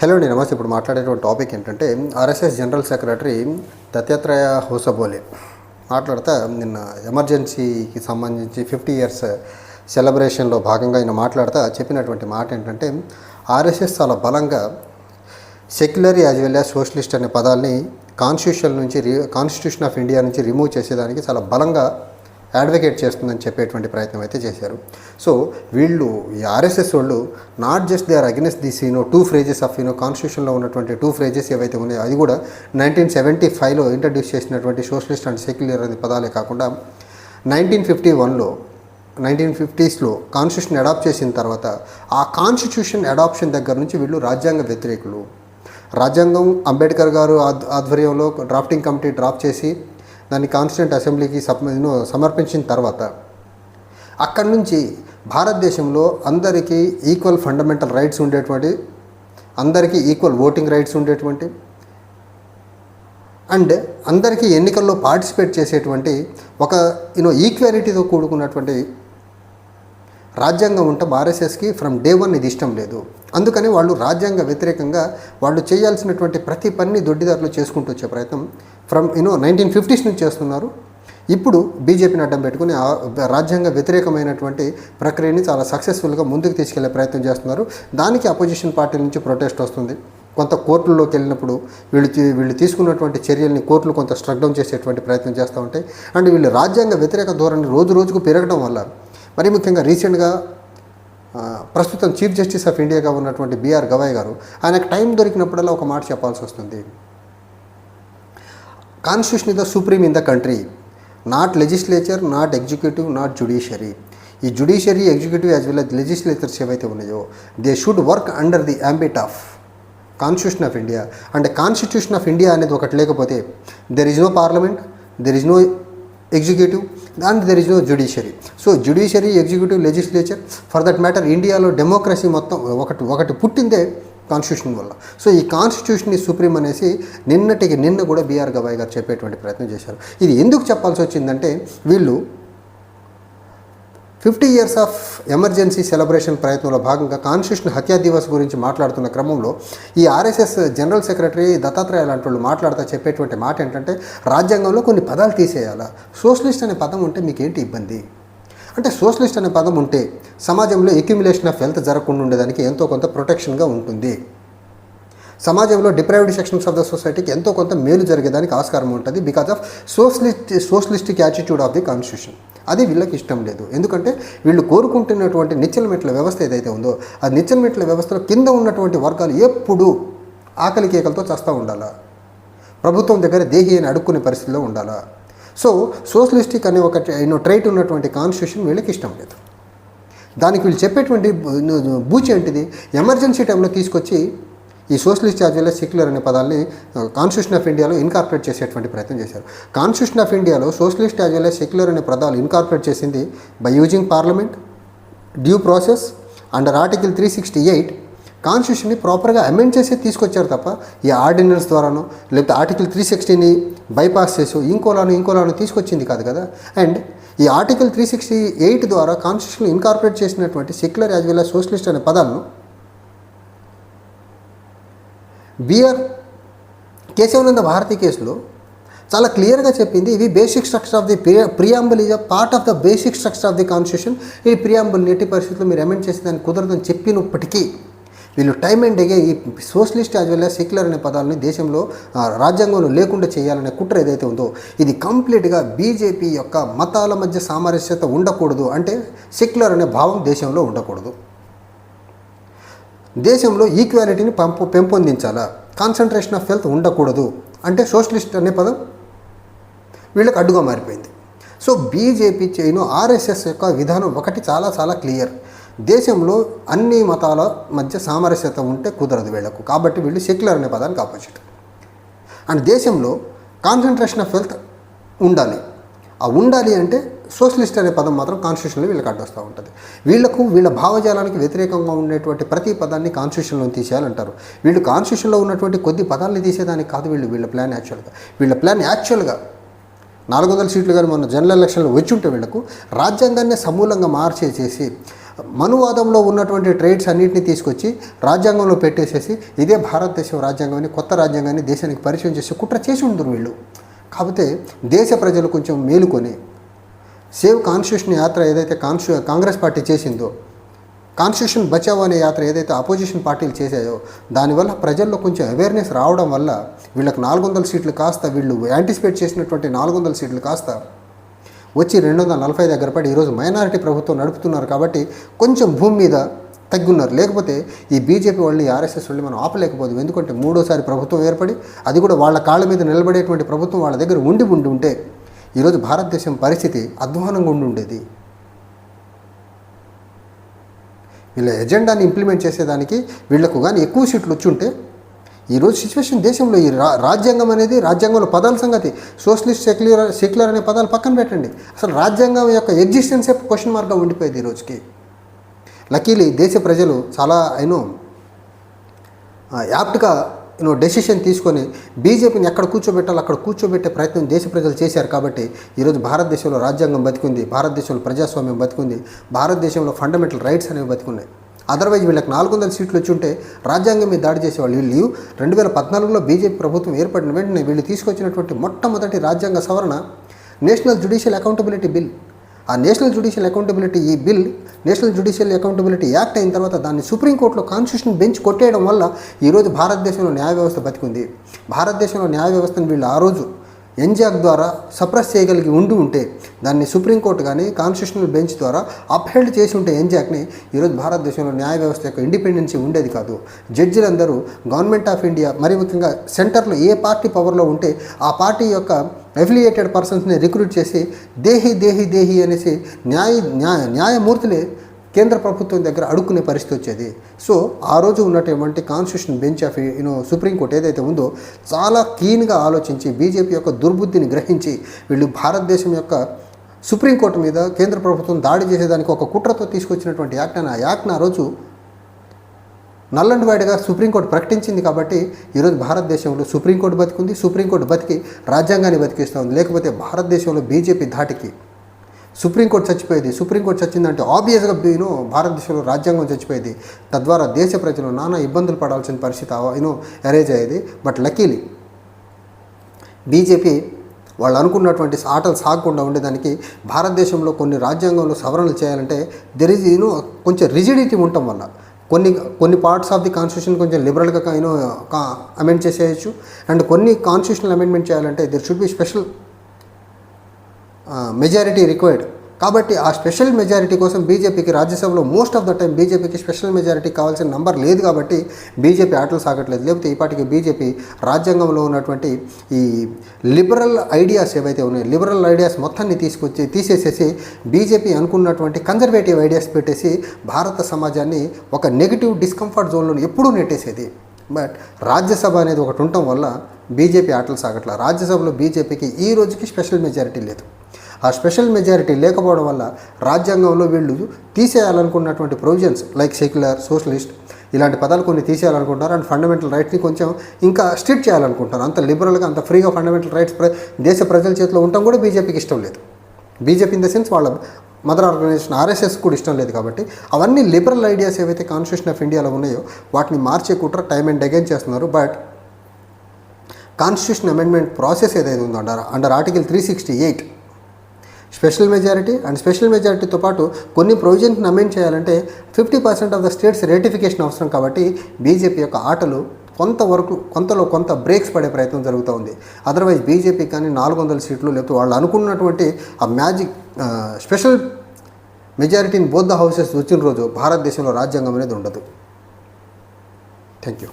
Hello అండి, నమస్తే. ఇప్పుడు మాట్లాడేటువంటి టాపిక్ ఏంటంటే ఆర్ఎస్ఎస్ జనరల్ సెక్రటరీ దత్తాత్రేయ హోసబోలే మాట్లాడుతూ నిన్న ఎమర్జెన్సీకి సంబంధించి 50 years సెలబ్రేషన్లో భాగంగా ఆయన మాట్లాడుతూ చెప్పినటువంటి మాట ఏంటంటే ఆర్ఎస్ఎస్ చాలా బలంగా secular as well as socialist అనే పదాలని కాన్స్టిట్యూషన్ ఆఫ్ ఇండియా నుంచి రిమూవ్ చేసేదానికి చాలా బలంగా అడ్వకేట్ చేస్తుందని చెప్పేటువంటి ప్రయత్నం అయితే చేశారు. సో వీళ్ళు ఈ ఆర్ఎస్ఎస్ వాళ్ళు not just they are against this two phrases of కాన్స్టిట్యూషన్లో ఉన్నటువంటి 2 phrases ఏవైతే ఉన్నాయో అది కూడా 1975లో ఇంట్రడ్యూస్ చేసినటువంటి సోషలిస్ట్ అండ్ సెక్యులర్ అనే పదాలే కాకుండా 1950s కాన్స్టిట్యూషన్ అడాప్ట్ చేసిన తర్వాత ఆ కాన్స్టిట్యూషన్ అడాప్షన్ దగ్గర నుంచి వీళ్ళు రాజ్యాంగ వ్యతిరేకులు. రాజ్యాంగం అంబేద్కర్ గారు ఆధ్వర్యంలో డ్రాఫ్టింగ్ కమిటీ డ్రాఫ్ట్ చేసి దాన్ని కాన్స్టిట్యూంట్ అసెంబ్లీకి సమర్పించిన తర్వాత అక్కడి నుంచి భారతదేశంలో అందరికీ ఈక్వల్ ఫండమెంటల్ రైట్స్ ఉండేటువంటి, అందరికీ ఈక్వల్ ఓటింగ్ రైట్స్ ఉండేటువంటి అండ్ అందరికీ ఎన్నికల్లో పార్టిసిపేట్ చేసేటువంటి ఒక ఈక్వాలిటీతో కూడుకున్నటువంటి రాజ్యాంగం ఉంటే ఆర్ఎస్ఎస్కి ఫ్రమ్ డే 1 ఇది ఇష్టం లేదు. అందుకని వాళ్ళు రాజ్యాంగ వ్యతిరేకంగా వాళ్ళు చేయాల్సినటువంటి ప్రతి పని దొడ్డిదారులు చేసుకుంటూ వచ్చే ప్రయత్నం ఫ్రమ్ 1950s నుంచి చేస్తున్నారు. ఇప్పుడు బీజేపీని అడ్డం పెట్టుకుని రాజ్యాంగ వ్యతిరేకమైనటువంటి ప్రక్రియని చాలా సక్సెస్ఫుల్గా ముందుకు తీసుకెళ్లే ప్రయత్నం చేస్తున్నారు. దానికి అపోజిషన్ పార్టీ నుంచి ప్రొటెస్ట్ వస్తుంది. కొంత కోర్టుల్లోకి వెళ్ళినప్పుడు వీళ్ళు తీసుకున్నటువంటి చర్యల్ని కోర్టులు కొంత స్ట్రక్ డౌన్ చేసేటువంటి ప్రయత్నం చేస్తూ ఉంటాయి. అండ్ వీళ్ళు రాజ్యాంగ వ్యతిరేక ధోరణి రోజుకు పెరగడం వల్ల మరి ముఖ్యంగా రీసెంట్గా ప్రస్తుతం చీఫ్ జస్టిస్ ఆఫ్ ఇండియాగా ఉన్నటువంటి బిఆర్ గవాయ్ గారు ఆయనకు టైం దొరికినప్పుడల్లా ఒక మాట చెప్పాల్సి వస్తుంది. Constitution is the supreme in the country, not legislature, not executive, not judiciary. ఈ judiciary, executive as well as legislatures ఏవైతే ఉన్నాయో they should work under the ambit of constitution of India. అంటే కాన్స్టిట్యూషన్ ఆఫ్ ఇండియా అనేది ఒకటి లేకపోతే there is no parliament, there is no executive and there is no judiciary. So judiciary, executive, legislature, for that matter ఇండియాలో democracy మొత్తం ఒకటి పుట్టిందే constitution వల్ల. So ఈ కాన్స్టిట్యూషన్ ఈ సుప్రీం అనేసి నిన్న కూడా బిఆర్ గవాయ్ గారు చెప్పేటువంటి ప్రయత్నం చేశారు. ఇది ఎందుకు చెప్పాల్సి వచ్చిందంటే వీళ్ళు 50 years ఆఫ్ ఎమర్జెన్సీ సెలబ్రేషన్ ప్రయత్నంలో భాగంగా కాన్స్టిట్యూషన్ హత్యా దివస్ గురించి మాట్లాడుతున్న క్రమంలో ఈ ఆర్ఎస్ఎస్ జనరల్ సెక్రటరీ దత్తాత్రేయ లాంటి వాళ్ళు మాట్లాడుతూ చెప్పేటువంటి మాట ఏంటంటే రాజ్యాంగంలో కొన్ని పదాలు తీసేయాలా, సోషలిస్ట్ అనే పదం ఉంటే మీకేంటి ఇబ్బంది అంటే సోషలిస్ట్ అనే పదం ఉంటే సమాజంలో ఎక్యుమిలేషన్ ఆఫ్ వెల్త్ జరగకుండా ఉండేదానికి ఎంతో కొంత ప్రొటెక్షన్గా ఉంటుంది. సమాజంలో డిప్రైవ్డ్ సెక్షన్స్ ఆఫ్ ద సొసైటీకి ఎంతో కొంత మేలు జరిగేదానికి ఆస్కారం ఉంటుంది because of socialistic attitude of the constitution. అది వీళ్ళకి ఇష్టం లేదు. ఎందుకంటే వీళ్ళు కోరుకుంటున్నటువంటి నిచ్చెన మెట్ల వ్యవస్థ ఏదైతే ఉందో ఆ నిచ్చెన మెట్ల వ్యవస్థలో కింద ఉన్నటువంటి వర్గాలు ఎప్పుడూ ఆకలి కేకలతో చస్తూ ఉండాలా, ప్రభుత్వం దగ్గర దేహి అని అడుక్కునే పరిస్థితిలో ఉండాలా. సో సోషలిస్టిక్ అనే ఒక ట్రైట్ ఉన్నటువంటి కాన్స్టిట్యూషన్ వీళ్ళకి ఇష్టం లేదు. దానికి వీళ్ళు చెప్పేటువంటి బూచి ఏంటిది, ఎమర్జెన్సీ టైంలో తీసుకొచ్చి ఈ socialist as well as secular అనే పదాలని కాన్స్టిట్యూషన్ ఆఫ్ ఇండియాలో ఇన్కార్పొరేట్ చేసేటువంటి ప్రయత్నం చేశారు. కాన్స్టిట్యూషన్ ఆఫ్ ఇండియాలో socialist as well as secular అనే పదాలు ఇన్కార్పొరేట్ చేసింది by using parliament, due process under article 368. కాన్స్టిట్యూషన్ని ప్రాపర్గా అమెండ్ చేసి తీసుకొచ్చారు తప్ప ఈ ఆర్డినెన్స్ ద్వారానో లేకపోతే ఆర్టికల్ 360ని బైపాస్ చేసి ఇంకోలాను తీసుకొచ్చింది కాదు కదా. అండ్ ఈ ఆర్టికల్ 368 ద్వారా కాన్స్టిట్యూషన్ ఇన్కార్పొరేట్ చేసినటువంటి secular as well as socialist అనే పదాలను బిఆర్ కేశవానంద భారతి కేసులో చాలా క్లియర్గా చెప్పింది. ఇవి basic structure of the preamble is a part of the basic structure of the constitution. ఈ ప్రియాంబుల్ ఎట్టి పరిస్థితుల్లో మీరు అమెండ్ చేసి దాన్ని కుదరదని చెప్పినప్పటికీ వీళ్ళు టైం అండ్ అగే ఈ socialist as well as secular అనే పదాలని దేశంలో రాజ్యాంగంలో లేకుండా చేయాలనే కుట్ర ఏదైతే ఉందో ఇది కంప్లీట్గా బీజేపీ యొక్క మతాల మధ్య సామరస్యత ఉండకూడదు. అంటే సెక్యులర్ అనే భావం దేశంలో ఉండకూడదు. దేశంలో ఈక్వాలిటీని పెంపొందించాలా, కాన్సన్ట్రేషన్ ఆఫ్ వెల్త్ ఉండకూడదు అంటే సోషలిస్ట్ అనే పదం వీళ్ళకి అడ్డుగా మారిపోయింది. సో బీజేపీ ఆర్ఎస్ఎస్ యొక్క విధానం ఒకటి చాలా క్లియర్. దేశంలో అన్ని మతాల మధ్య సామరస్యత ఉంటే కుదరదు వీళ్లకు. కాబట్టి వీళ్ళు సెక్యులర్ అనే పదానికి ఆపోజిట్. అండ్ దేశంలో కాన్సన్ట్రేషన్ ఆఫ్ వెల్త్ ఉండాలి. ఆ ఉండాలి అంటే సోషలిస్ట్ అనే పదం మాత్రం కాన్స్టిట్యూషన్లో వీళ్ళకి అడ్డొస్తూ ఉంటుంది. వీళ్ళ భావజాలానికి వ్యతిరేకంగా ఉండేటువంటి ప్రతి పదాన్ని కాన్స్టిట్యూషన్లో తీసేయాలంటారు. వీళ్ళు కాన్స్టిట్యూషన్లో ఉన్నటువంటి కొద్ది పదాలని తీసేదానికి కాదు వీళ్ళ ప్లాన్ యాక్చువల్గా 400 సీట్లు కానీ మొన్న జనరల్ ఎలక్షన్లో వచ్చి ఉంటే వీళ్లకు రాజ్యాంగాన్ని సమూలంగా మార్చేసేసి మనువాదంలో ఉన్నటువంటి ట్రేడ్స్ అన్నింటినీ తీసుకొచ్చి రాజ్యాంగంలో పెట్టేసేసి ఇదే భారతదేశం రాజ్యాంగాన్ని, కొత్త రాజ్యాంగాన్ని దేశానికి పరిచయం చేసి కుట్ర చేసి ఉండరు వీళ్ళు. కాకపోతే దేశ ప్రజలు కొంచెం మేలుకొని సేవ్ కాన్స్టిట్యూషన్ యాత్ర ఏదైతే కాంగ్రెస్ పార్టీ చేసిందో, కాన్స్టిట్యూషన్ బచావ్ అనే యాత్ర ఏదైతే అపోజిషన్ పార్టీలు చేశాయో, దానివల్ల ప్రజల్లో కొంచెం అవేర్నెస్ రావడం వల్ల వీళ్ళకి 400 సీట్లు కాస్త, వీళ్ళు యాంటిసిపేట్ చేసినటువంటి 400 సీట్లు కాస్త వచ్చి 240 దగ్గర పడి ఈరోజు మైనారిటీ ప్రభుత్వం నడుపుతున్నారు. కాబట్టి కొంచెం భూమి మీద తగ్గున్నారు. లేకపోతే ఈ బీజేపీ వాళ్ళు, ఈ ఆర్ఎస్ఎస్ వాళ్ళు మనం ఆపలేకపోదు. ఎందుకంటే మూడోసారి ప్రభుత్వం ఏర్పడి, అది కూడా వాళ్ళ కాళ్ళ మీద నిలబడేటువంటి ప్రభుత్వం వాళ్ళ దగ్గర ఉండి ఉంటే ఈరోజు భారతదేశం పరిస్థితి అధ్వానంగా ఉండేది. వీళ్ళ ఎజెండాని ఇంప్లిమెంట్ చేసేదానికి వీళ్లకు కానీ ఎక్కువ సీట్లు వచ్చి ఉంటే ఈరోజు సిచ్యువేషన్ దేశంలో ఈ రాజ్యాంగం అనేది, రాజ్యాంగంలో పదాల సంగతి సోషలిస్ట్, సెక్యులర్ అనే పదాలు పక్కన పెట్టండి, అసలు రాజ్యాంగం యొక్క ఎగ్జిస్టెన్సే క్వశ్చన్ మార్క్గా ఉండిపోయేది ఈ రోజుకి. లక్కీలీ దేశ ప్రజలు చాలా యాప్ట్గా డెసిషన్ తీసుకొని బీజేపీని ఎక్కడ కూర్చోబెట్టాలో అక్కడ కూర్చోబెట్టే ప్రయత్నం దేశ ప్రజలు చేశారు. కాబట్టి ఈరోజు భారతదేశంలో రాజ్యాంగం బతికుంది, భారతదేశంలో ప్రజాస్వామ్యం బతికుంది, భారతదేశంలో ఫండమెంటల్ రైట్స్ అనేవి బతికున్నాయి. అదర్వైజ్ వీళ్ళకి 400 సీట్లు వచ్చి ఉంటే రాజ్యాంగం మీద దాడి చేసేవాళ్ళు. వీళ్ళు 2014లో బీజేపీ ప్రభుత్వం ఏర్పడిన వెంటనే వీళ్ళు తీసుకొచ్చినటువంటి మొట్టమొదటి రాజ్యాంగ సవరణ నేషనల్ జ్యుడిషియల్ అకౌంటబిలిటీ బిల్. ఆ నేషనల్ జ్యుడిషియల్ అకౌంటబిలిటీ ఈ bill national judicial accountability act అయిన తర్వాత దాన్ని సుప్రీంకోర్టులో కాన్స్టిట్యూషన్ బెంచ్ కొట్టేయడం వల్ల ఈరోజు భారతదేశంలో న్యాయ వ్యవస్థ బతికుంది. భారతదేశంలో న్యాయ వ్యవస్థను వీళ్ళు ఆ రోజు ఎన్జాక్ ద్వారా సప్రెస్ చేయగలిగి ఉంటే దాన్ని సుప్రీంకోర్టు కానీ కాన్స్టిట్యూషనల్ బెంచ్ ద్వారా అప్హెల్డ్ చేసి ఉంటే ఎన్జాక్ని ఈరోజు భారతదేశంలో న్యాయ వ్యవస్థ యొక్క ఇండిపెండెన్సీ ఉండేది కాదు. జడ్జిలందరూ గవర్నమెంట్ ఆఫ్ ఇండియా, మరి ముఖ్యంగా సెంటర్లో ఏ పార్టీ పవర్లో ఉంటే ఆ పార్టీ యొక్క అఫిలియేటెడ్ పర్సన్స్ని రిక్రూట్ చేసి దేహి అనేసి న్యాయమూర్తులే కేంద్ర ప్రభుత్వం దగ్గర అడుక్కునే పరిస్థితి వచ్చేది. సో ఆ రోజు ఉన్నటువంటి కాన్స్టిట్యూషన్ బెంచ్ ఆఫ్ సుప్రీంకోర్టు ఏదైతే ఉందో చాలా క్లీన్గా ఆలోచించి బీజేపీ యొక్క దుర్బుద్ధిని గ్రహించి వీళ్ళు భారతదేశం యొక్క సుప్రీంకోర్టు మీద కేంద్ర ప్రభుత్వం దాడి చేసేదానికి ఒక కుట్రతో తీసుకొచ్చినటువంటి యాక్ట్ అని, ఆ యాక్ట్ని ఆ రోజు నల్ అండ్ వైడ్గా సుప్రీంకోర్టు ప్రకటించింది. కాబట్టి ఈరోజు భారతదేశంలో సుప్రీంకోర్టు బతికుంది, సుప్రీంకోర్టు బతికి రాజ్యాంగాన్ని బతికిస్తుంది. లేకపోతే భారతదేశంలో బీజేపీ ధాటికి సుప్రీంకోర్టు చచ్చిపోయేది. సుప్రీంకోర్టు చచ్చిందంటే ఆబ్వియస్గా భారతదేశంలో రాజ్యాంగం చచ్చిపోయేది. తద్వారా దేశ ప్రజలు నానా ఇబ్బందులు పడాల్సిన పరిస్థితి అరేంజ్ అయ్యేది. బట్ లక్కీలీ బీజేపీ వాళ్ళు అనుకున్నటువంటి ఆటలు సాగకుండా ఉండేదానికి భారతదేశంలో కొన్ని రాజ్యాంగంలో సవరణలు చేయాలంటే దెర్ ఈజ్ కొంచెం రిజిడిటీ ఉండటం వల్ల కొన్ని పార్ట్స్ ఆఫ్ ది కాన్స్టిట్యూషన్ కొంచెం లిబరల్గా అమెండ్ చేసేయచ్చు. అండ్ కొన్ని కాన్స్టిట్యూషనల్ అమెండ్మెంట్ చేయాలంటే there should be special majority required. కాబట్టి ఆ స్పెషల్ మెజారిటీ కోసం బీజేపీకి రాజ్యసభలో మోస్ట్ ఆఫ్ ద టైం బీజేపీకి స్పెషల్ మెజారిటీ కావాల్సిన నంబర్ లేదు. కాబట్టి బీజేపీ ఆటలు సాగట్లేదు. లేకపోతే ఈపాటికి బీజేపీ రాజ్యాంగంలో ఉన్నటువంటి ఈ లిబరల్ ఐడియాస్ ఏవైతే ఉన్నాయో, లిబరల్ ఐడియాస్ మొత్తాన్ని తీసేసేసి బీజేపీ అనుకున్నటువంటి కన్జర్వేటివ్ ఐడియాస్ పెట్టేసి భారత సమాజాన్ని ఒక నెగిటివ్ డిస్కంఫర్ట్ జోన్లో ఎప్పుడూ నెట్టేసేది. బట్ రాజ్యసభ అనేది ఒకటి ఉండటం వల్ల బీజేపీ ఆటలు సాగట్లేదు. రాజ్యసభలో బీజేపీకి ఈ రోజుకి స్పెషల్ మెజారిటీ లేదు. ఆ స్పెషల్ మెజారిటీ లేకపోవడం వల్ల రాజ్యాంగంలో వీళ్ళు తీసేయాలనుకున్నటువంటి ప్రొవిజన్స్ లైక్ సెక్యులర్, సోషలిస్ట్ ఇలాంటి పదాలు కొన్ని తీసేయాలనుకుంటున్నారు. అండ్ ఫండమెంటల్ రైట్స్ని కొంచెం ఇంకా స్ట్రిక్ట్ చేయాలనుకుంటున్నారు. అంత లిబరల్గా, అంత ఫ్రీగా ఫండమెంటల్ రైట్స్ దేశ ప్రజల చేతిలో ఉండటం కూడా బీజేపీకి ఇష్టం లేదు. బీజేపీ ఇన్ ద సెన్స్ వాళ్ళ మదర్ ఆర్గనైజేషన్ ఆర్ఎస్ఎస్ కూడా ఇష్టం లేదు. కాబట్టి అవన్నీ లిబరల్ ఐడియాస్ ఏవైతే కాన్స్టిట్యూషన్ ఆఫ్ ఇండియాలో ఉన్నాయో వాటిని మార్చే కుట్ర టైం అండ్ అగైన్ చేస్తున్నారు. బట్ కాన్స్టిట్యూషన్ అమెండ్మెంట్ ప్రాసెస్ ఏదైతే ఉందో under article 368 special majority and special మెజారిటీతో పాటు కొన్ని ప్రొవిజన్స్ని అమెండ్ చేయాలంటే 50% ఆఫ్ ద స్టేట్స్ రేటిఫికేషన్ అవసరం. కాబట్టి బీజేపీ యొక్క ఆటలు కొంతలో కొంత బ్రేక్స్ పడే ప్రయత్నం జరుగుతూ ఉంది. అదర్వైజ్ బీజేపీ కానీ 400 సీట్లు లేకపోతే వాళ్ళు అనుకున్నటువంటి ఆ magic special majority in both the houses వచ్చిన రోజు భారతదేశంలో రాజ్యాంగం అనేది ఉండదు. Thank you.